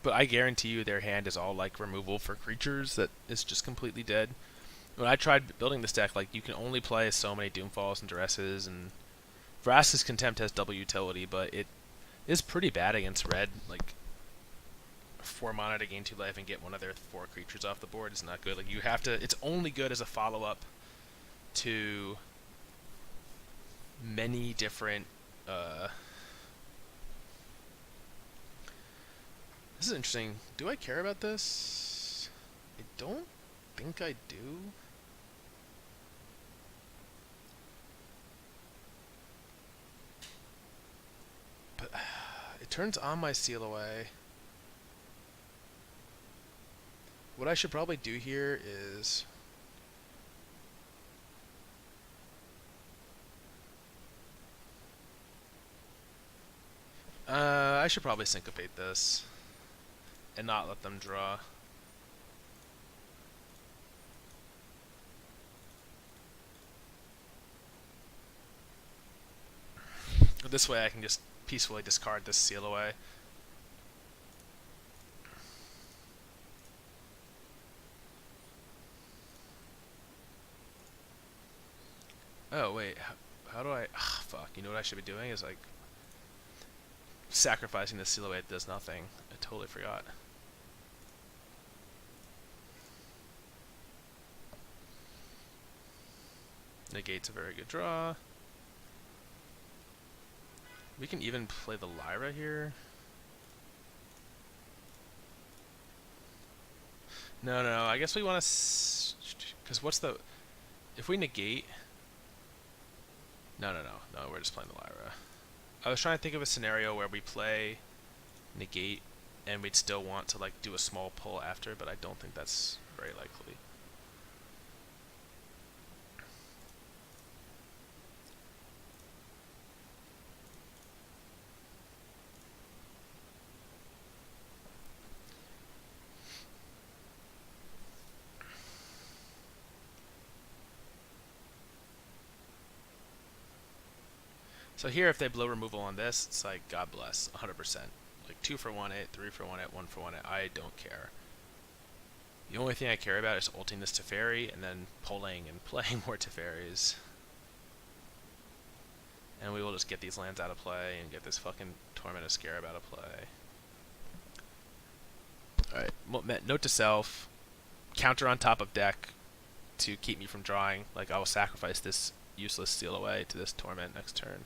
But I guarantee you their hand is all like removal for creatures that is just completely dead. When I tried building this deck, like you can only play so many Doomfalls and Duresses, and Vraska's Contempt has double utility, but it is pretty bad against red. Like 4 mana to gain 2 life and get one of their 4 creatures off the board is not good. Like you have to. It's only good as a follow-up to many different. This is interesting. Do I care about this? I don't think I do. But it turns on my Seal Away. What I should probably do here is I should probably Syncopate this and not let them draw. This way I can just peacefully discard this Seal Away. Oh wait, how do I? Fuck. You know what I should be doing is like sacrificing the Seal Away that does nothing. I totally forgot. Negate's a very good draw. We can even play the Lyra here. No, no, I guess we want to... Because what's the... If we negate... No, we're just playing the Lyra. I was trying to think of a scenario where we play negate and we'd still want to like do a small pull after, but I don't think that's very likely. So here, if they blow removal on this, it's like, God bless, 100%. Like 2 for 1 hit, 3 for 1 hit, 1 for 1 hit. I don't care. The only thing I care about is ulting this Teferi and then pulling and playing more Teferis. And we will just get these lands out of play and get this fucking Torment of Scarab out of play. Alright, note to self. Counter on top of deck to keep me from drawing. Like, I will sacrifice this useless seal away to this Torment next turn.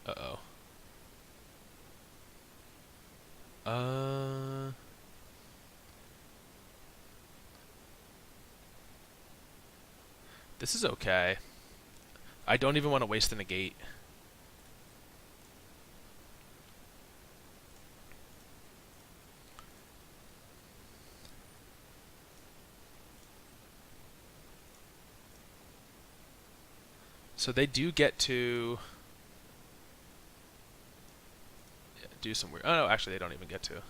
Uh-oh. This is okay. I don't even want to waste the negate. So they do get to do some weird... Oh, no, actually, they don't even get to.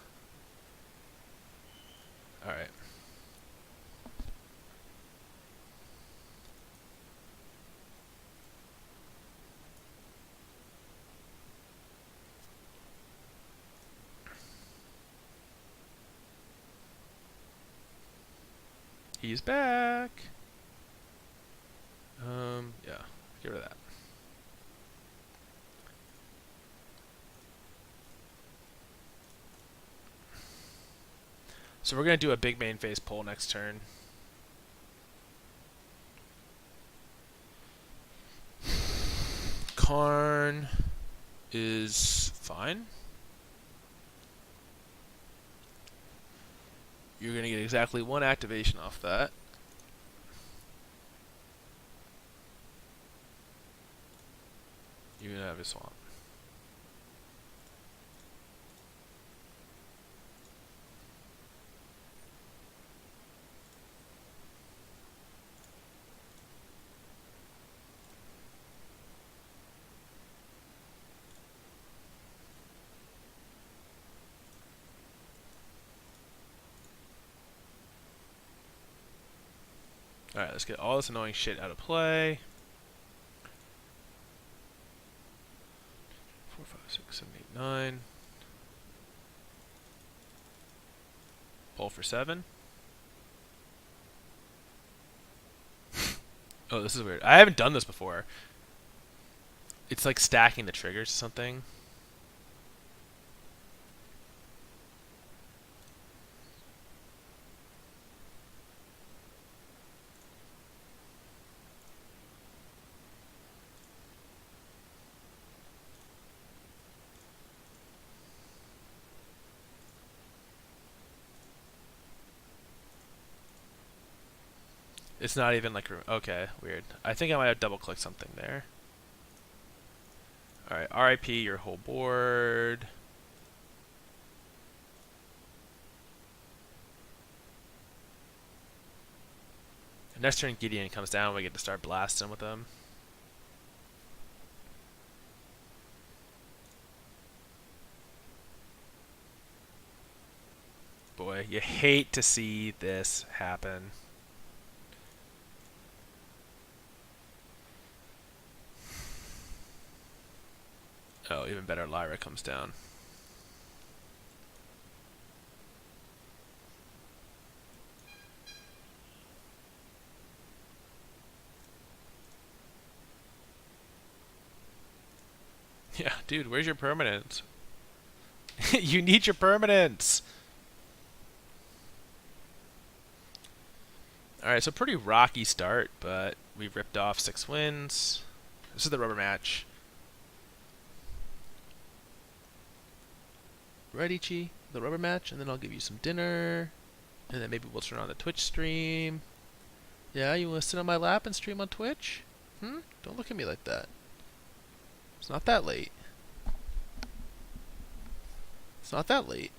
Alright. He's back! Yeah. Get rid of that. So we're going to do a big main phase pull next turn. Karn is fine. You're going to get exactly 1 activation off that. You're going to have a swamp. Alright, let's get all this annoying shit out of play. 4, 5, 6, 7, 8, 9. Pull for 7. Oh, this is weird. I haven't done this before. It's like stacking the triggers or something. It's not even like... Okay, weird. I think I might have double-clicked something there. Alright, RIP your whole board. And next turn Gideon comes down, we get to start blasting with them. Boy, you hate to see this happen. Oh, even better, Lyra comes down. Yeah, dude, where's your permanence? You need your permanence! Alright, so pretty rocky start, but we ripped off 6 wins. This is the rubber match. Right, Ichi? The rubber match, and then I'll give you some dinner. And then maybe we'll turn on the Twitch stream. Yeah, you want to sit on my lap and stream on Twitch? Don't look at me like that. It's not that late. It's not that late.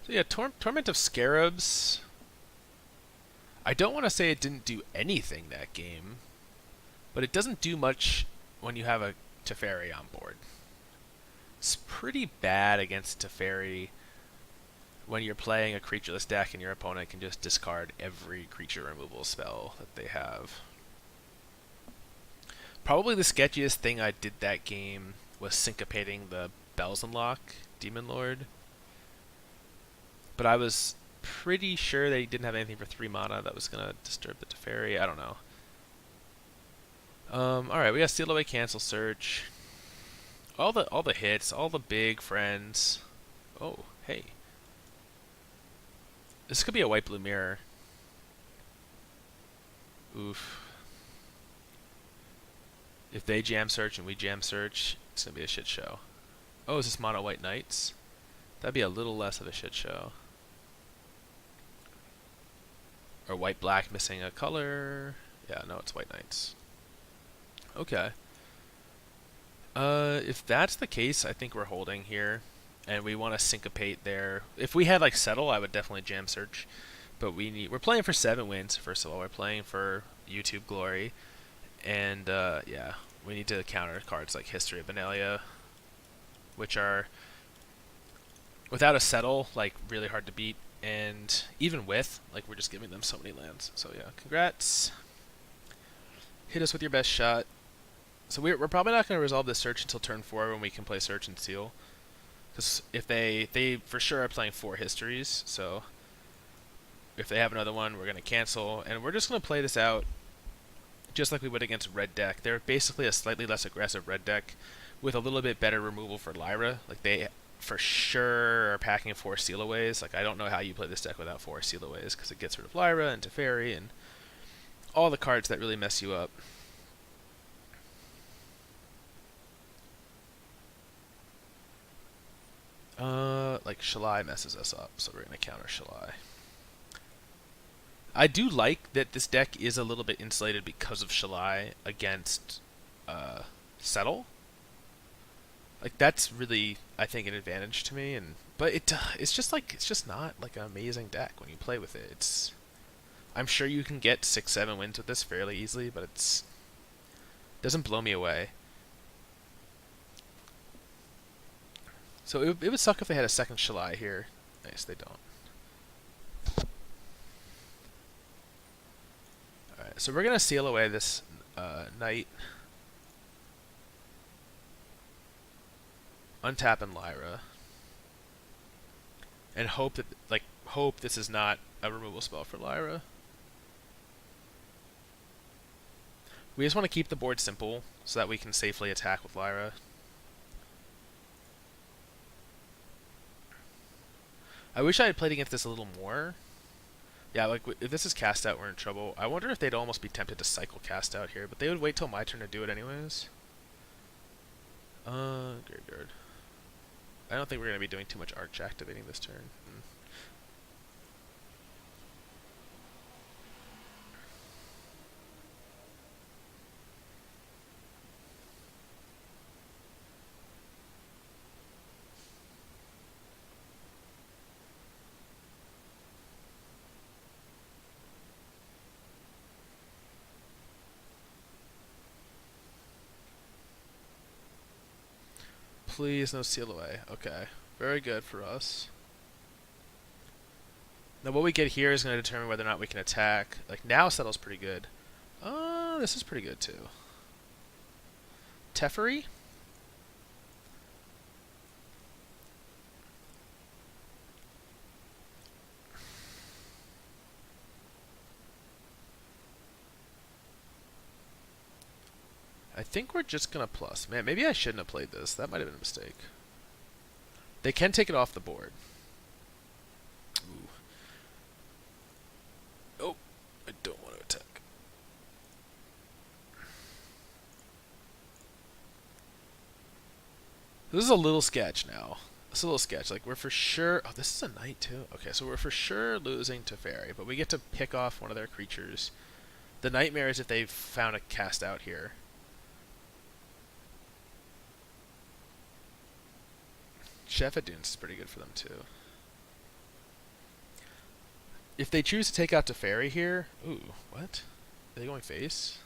So yeah, Torment of Scarabs. I don't want to say it didn't do anything that game, but it doesn't do much when you have a Teferi on board. It's pretty bad against Teferi when you're playing a creatureless deck and your opponent can just discard every creature removal spell that they have. Probably the sketchiest thing I did that game was syncopating the Bells Unlock Demon Lord. But I was pretty sure they didn't have anything for 3 mana that was going to disturb the Teferi. I don't know. Alright, we got Steal Away, Cancel Search. All the hits, all the big friends. Oh, hey. This could be a white-blue mirror. Oof. If they jam search and we jam search, it's going to be a shit show. Oh, is this mono white knights? That'd be a little less of a shit show. Or white black missing a color. Yeah, no, it's white knights. Okay. If that's the case, I think we're holding here. And we want to syncopate there. If we had like settle, I would definitely jam search. But we're playing for 7 wins, first of all. We're playing for YouTube glory. And yeah, we need to counter cards like History of Benalia, which are, without a settle, like really hard to beat. And even with, like, we're just giving them so many lands. So yeah, congrats. Hit us with your best shot. So we're probably not going to resolve this search until turn 4 when we can play Search and Seal. Because if they for sure are playing 4 histories, so if they have another one, we're going to cancel. And we're just going to play this out just like we would against red deck. They're basically a slightly less aggressive red deck with a little bit better removal for Lyra. Like, they for sure are packing 4 Sealaways. Like, I don't know how you play this deck without 4 Sealaways, because it gets rid of Lyra and Teferi and all the cards that really mess you up. Like, Shalai messes us up, so we're going to counter Shalai. I do like that this deck is a little bit insulated because of Shalai against Settle. Like, that's really, I think, an advantage to me. But it's just not like an amazing deck when you play with it. I'm sure you can get 6-7 wins with this fairly easily, but it doesn't blow me away. So it would suck if they had a second Shalai here. Nice, they don't. Alright, so we're going to seal away this Knight. Untap and Lyra. And hope this is not a removal spell for Lyra. We just want to keep the board simple so that we can safely attack with Lyra. I wish I had played against this a little more. Yeah, like, if this is cast out, we're in trouble. I wonder if they'd almost be tempted to cycle cast out here, but they would wait till my turn to do it anyways. Graveyard. I don't think we're going to be doing too much Arch activating this turn. Please, no seal away. Okay. Very good for us. Now what we get here is going to determine whether or not we can attack. Like, now Settle's pretty good. This is pretty good too. Teferi? I think we're just going to plus. Man, maybe I shouldn't have played this. That might have been a mistake. They can take it off the board. Ooh. Oh, I don't want to attack. This is a little sketch now. It's a little sketch. Like, we're for sure... Oh, this is a knight, too. Okay, so we're for sure losing to Fairy, but we get to pick off one of their creatures. The nightmare is if they've found a cast out here. Shepherd Dunes is pretty good for them, too. If they choose to take out Teferi here... Ooh, what? Are they going face?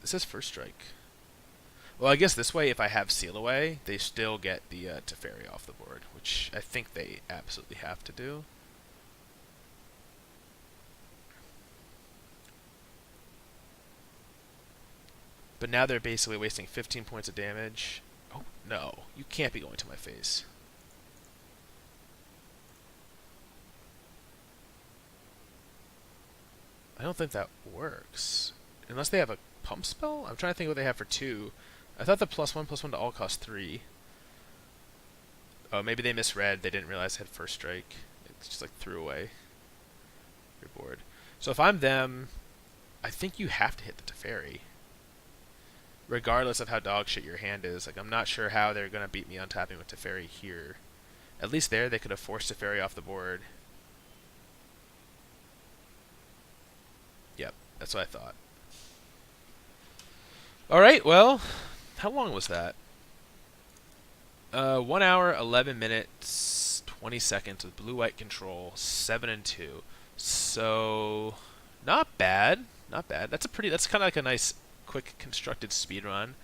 This says first strike. Well, I guess this way, if I have Seal Away, they still get the Teferi off the board, which I think they absolutely have to do. But now they're basically wasting 15 points of damage. Oh, no. You can't be going to my face. I don't think that works. Unless they have a pump spell? I'm trying to think what they have for 2. I thought the +1/+1 to all cost 3. Oh, maybe they misread. They didn't realize they had first strike. It's just like threw away your board. So if I'm them, I think you have to hit the Teferi. Regardless of how dog shit your hand is. Like, I'm not sure how they're going to beat me on tapping with Teferi here. At least there, they could have forced Teferi off the board. Yep, that's what I thought. Alright, well, how long was that? 1 hour, 11 minutes, 20 seconds with blue-white control, 7-2. So, not bad. Not bad. That's kind of like a nice, quick, constructed speed run.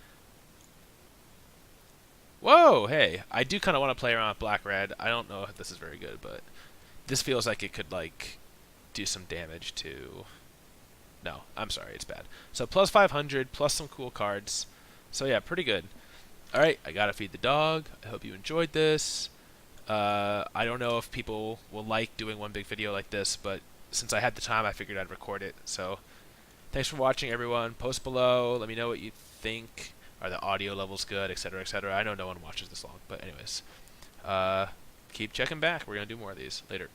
Whoa, hey, I do kind of want to play around with black-red. I don't know if this is very good, but this feels like it could, like, do some damage to... No, I'm sorry, it's bad. So plus 500, plus some cool cards. So yeah, pretty good. Alright, I gotta feed the dog. I hope you enjoyed this. I don't know if people will like doing one big video like this, but since I had the time, I figured I'd record it. So thanks for watching, everyone. Post below. Let me know what you think. Are the audio levels good, etc., etc. I know no one watches this long, but anyways. Keep checking back. We're going to do more of these. Later.